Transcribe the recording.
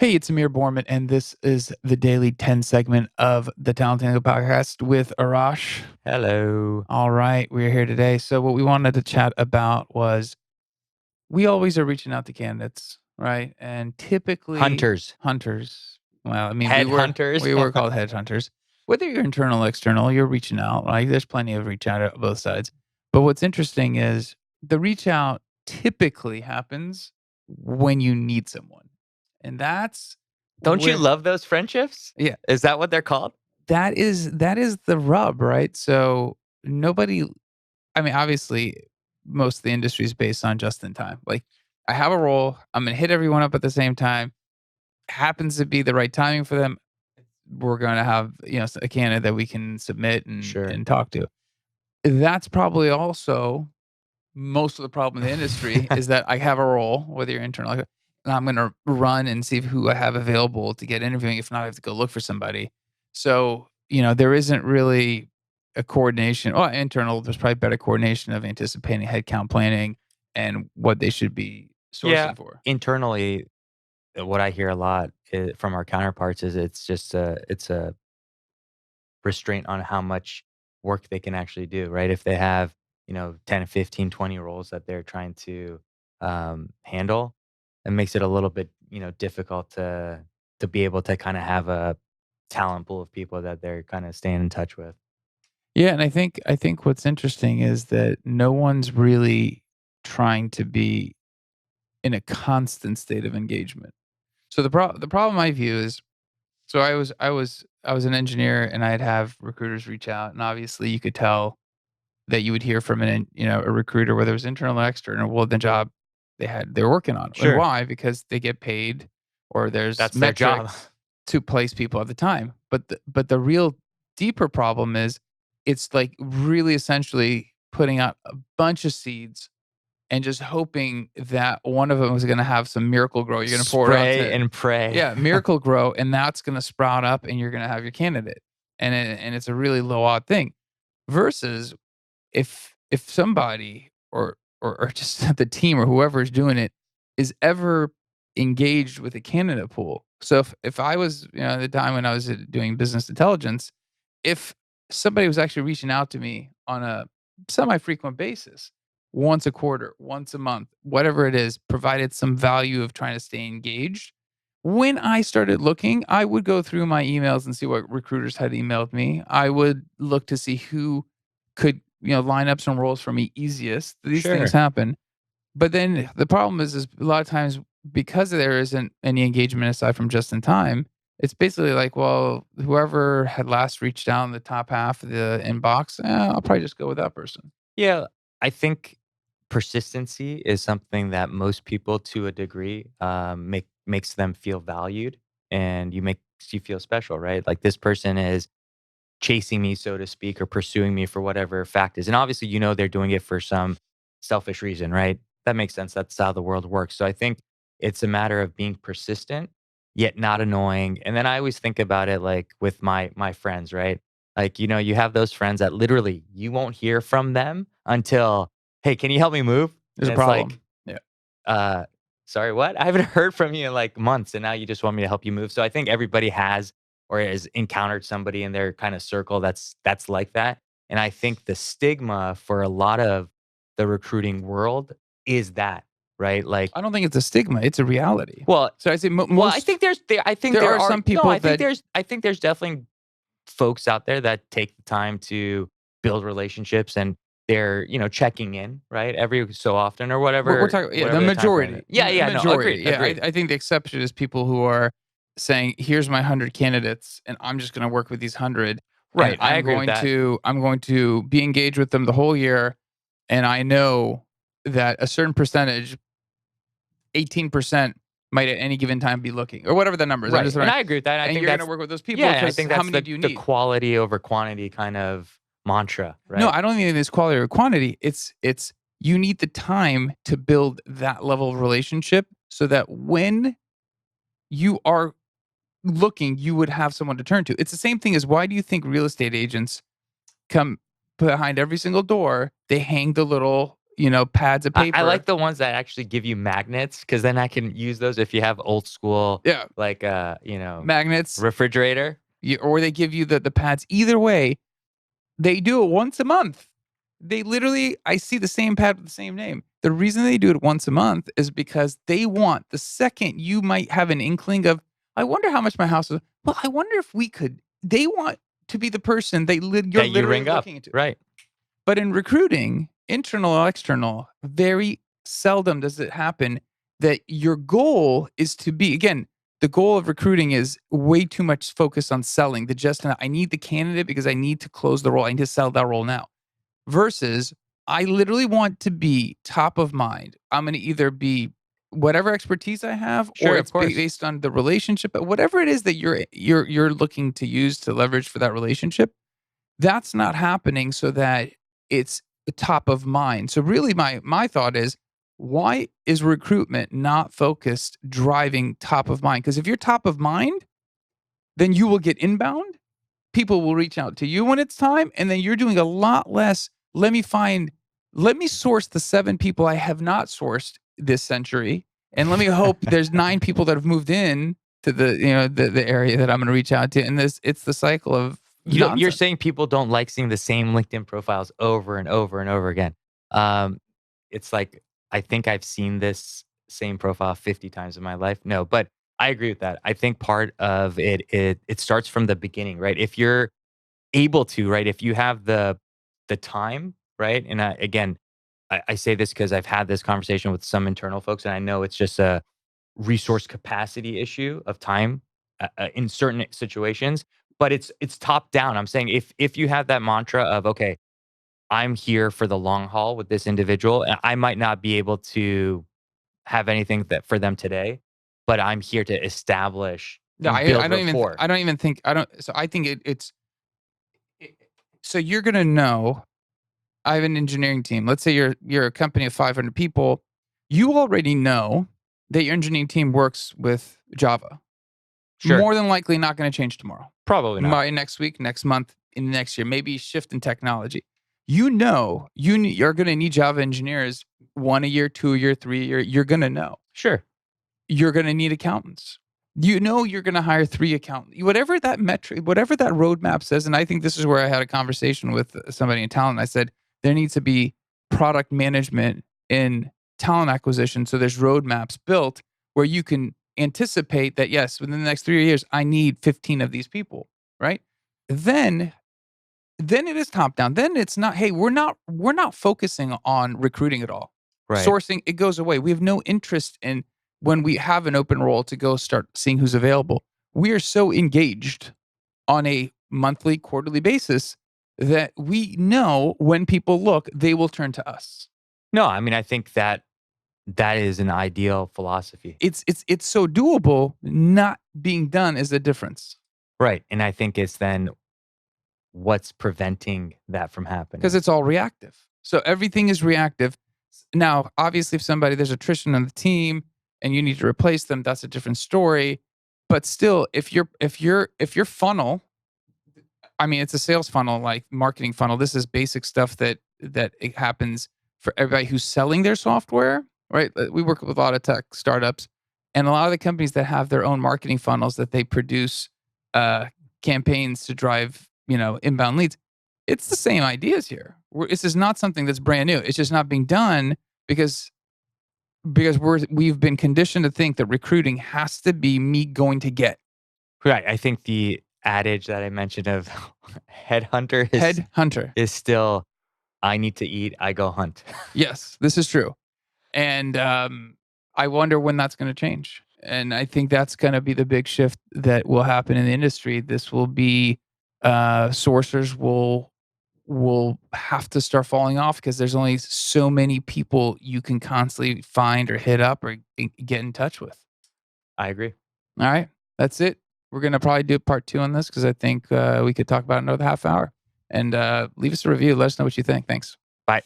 Hey, it's Amir and this is the daily 10 segment of the Talented Angle podcast with Arash. Hello. All right, we're here today. So, what we wanted to chat about was we always are reaching out to candidates, right? And typically, Hunters. hunters. Well, I mean, we were Headhunters. we were called headhunters. Whether you're internal or external, you're reaching out. Right? There's plenty of reach out at both sides. But what's interesting is the reach out typically happens when you need someone, and that's Don't you where love those friendships? yeah, Is that what they're called? that is the rub, right? So nobody I mean, obviously, most of the industry is based on just in time. Like, I have a role, I'm gonna hit everyone up at the same time. Happens to be the right timing for them. We're gonna have, a candidate that we can submit and Sure. and talk to. That's probably also most of the problem in the industry is that I have a role, whether you're internal, and I'm gonna run and see who I have available to get interviewing. If not, I have to go look for somebody. So, there isn't really a coordination. Well, internal, there's probably better coordination of anticipating headcount planning and what they should be Yeah. sourcing for. Internally, what I hear a lot from our counterparts is it's a restraint on how much work they can actually do, right? If they have, 10, 15, 20 roles that they're trying to handle, it makes it a little bit, difficult to be able to kind of have a talent pool of people that they're kind of staying in touch with. Yeah, and I think what's interesting is that no one's really trying to be in a constant state of engagement. So the problem I view is so I was an engineer and I'd have recruiters reach out and obviously you could tell that you would hear from a recruiter whether it was internal or external, well the job they're working on. And Sure. why? Because they get paid or there's That's their job. metrics to place people at the time. But the real deeper problem is it's like really essentially putting out a bunch of seeds and just hoping that one of them is gonna have some miracle grow. You're gonna pour it Spray onto and pray. yeah, miracle grow, and that's gonna sprout up, and you're gonna have your candidate, and it's a really low odd thing. Versus if somebody or just the team or whoever is doing it is ever engaged with a candidate pool. So if I was at the time when I was doing business intelligence, if somebody was actually reaching out to me on a semi-frequent basis, once a quarter, once a month, whatever it is, provided some value of trying to stay engaged. When I started looking, I would go through my emails and see what recruiters had emailed me. I would look to see who could, line up some roles for me easiest. These things Sure. happen. But then the problem is a lot of times because there isn't any engagement aside from just in time, it's basically like, well, whoever had last reached out in the top half of the inbox, I'll probably just go with that person. Yeah, I think persistency is something that most people, to a degree, makes them feel valued, and makes you feel special, right? Like this person is chasing me, so to speak, or pursuing me for whatever fact is, and obviously, they're doing it for some selfish reason, right? That makes sense. That's how the world works. So I think it's a matter of being persistent, yet not annoying. And then I always think about it like with my friends, right? Like, you have those friends that literally you won't hear from them until, hey, can you help me move? There's And a it's like, problem. Yeah. uh, sorry, what? I haven't heard from you in like months, and now you just want me to help you move. So I think everybody has or has encountered somebody in their kind of circle that's like that. And I think the stigma for a lot of the recruiting world is that, right? Like, I don't think it's a stigma, it's a reality. well, So I say well, I most think I think there there are are some no, people that I think there's definitely folks out there that take the time to build relationships and they're, checking in, right? Every so often or we're whatever talking yeah, the whatever the time frame is. majority. Yeah, yeah, no, Majority. agreed, Yeah, I agreed. I think the exception is people who are saying, "Here's my 100 candidates, and I'm just gonna work with these 100, and Right, I agree with that. I'm going to be engaged with them the whole year, and I know that a certain percentage, 18% might at any given time be looking," or whatever the number is. I'm Right, just and throwing I agree with that. I and think you're gonna that's work with those people yeah, and I because think how that's many the do you the need? quality over quantity kind of mantra, No, right? I don't think it's quality or quantity. It's you need the time to build that level of relationship so that when you are looking, you would have someone to turn to. It's the same thing as why do you think real estate agents come behind every single door, they hang the little, pads of I paper. like the ones that actually give you magnets, because then I can use those if you have old school, Yeah, like, magnets, refrigerator. or they give you the pads. Either way, they do it once a month. They literally I see the same pad with the same name. The reason they do it once a month is because they want the second you might have an inkling of, "I wonder how much my house is." Well, I wonder if we could they want to be the person you're That you literally ring up, looking into. right. But in recruiting, internal or external, very seldom does it happen that your goal is to be again, the goal of recruiting is way too much focus on selling, the just I need the candidate because I need to close the role. I need to sell that role now. Versus I literally want to be top of mind. I'm going to either be whatever expertise I have, or Sure, of it's course. based on the relationship, but whatever it is that you're looking to use to leverage for that relationship, that's not happening so that it's top of mind. So really my thought is, why is recruitment not focused driving top of mind? Because if you're top of mind, then you will get inbound. People will reach out to you when it's time, and then you're doing a lot less. Let me source the 7 people I have not sourced this century, and let me hope there's 9 people that have moved in to the area that I'm going to reach out to. And it's the cycle of You're nonsense. saying people don't like seeing the same LinkedIn profiles over and over and over again. Um, it's like, I think I've seen this same profile 50 times in my life. No, but I agree with that. I think part of it starts from the beginning, right? If you're able to, right? If you have the time, right? And again, I say this because I've had this conversation with some internal folks, and I know it's just a resource capacity issue of time in certain situations, but it's top down. I'm saying if you have that mantra of, okay, I'm here for the long haul with this individual, and I might not be able to have anything that for them today, but I'm here to establish No, and build I rapport. don't even think I don't. So I think it, so you're gonna know. I have an engineering team. Let's say you're a company of 500 people. You already know that your engineering team works with Java. Sure, More than likely not going to change tomorrow. probably not. By next week, next month, in the next year, maybe shift in technology. You're going to need Java engineers 1 a year, 2 a year, 3 a year. You're going to know. Sure, You're going to need accountants. You're going to hire 3 accountants. Whatever that metric, whatever that roadmap says. And I think this is where I had a conversation with somebody in talent. I said, there needs to be product management in talent acquisition. So there's roadmaps built where you can anticipate that, yes, within the next 3 years, I need 15 of these people, right? Then then it is top down. Then it's not, hey, we're not focusing on recruiting at all. right. Sourcing, it goes away. We have no interest in when we have an open role to go start seeing who's available. We are so engaged on a monthly, quarterly basis that we know when people look, they will turn to us. No, I mean, I think that is an ideal philosophy. It's so doable. Not being done is a difference. Right, and I think it's then what's preventing that from Because happening. it's all reactive. So everything is reactive. Now, obviously, if there's attrition on the team and you need to replace them, that's a different story. But still, if your funnel, I mean, it's a sales funnel, like marketing funnel. This is basic stuff that it happens for everybody who's selling their software, right? We work with a lot of tech startups, and a lot of the companies that have their own marketing funnels that they produce uh, campaigns to drive, inbound leads. It's the same ideas here. This is not something that's brand new. It's just not being done because we've been conditioned to think that recruiting has to be me going to get Right, I think the adage that I mentioned of headhunter is head hunter. is still, "I need to eat, I go hunt." Yes, this is true. And I wonder when that's going to change. And I think that's going to be the big shift that will happen in the industry. This will be sourcers will have to start falling off because there's only so many people you can constantly find or hit up or get in touch with. I agree. All right, that's it. We're gonna probably do part two on this because I think we could talk about it another half hour. And leave us a review. Let us know what you think. Thanks. Bye.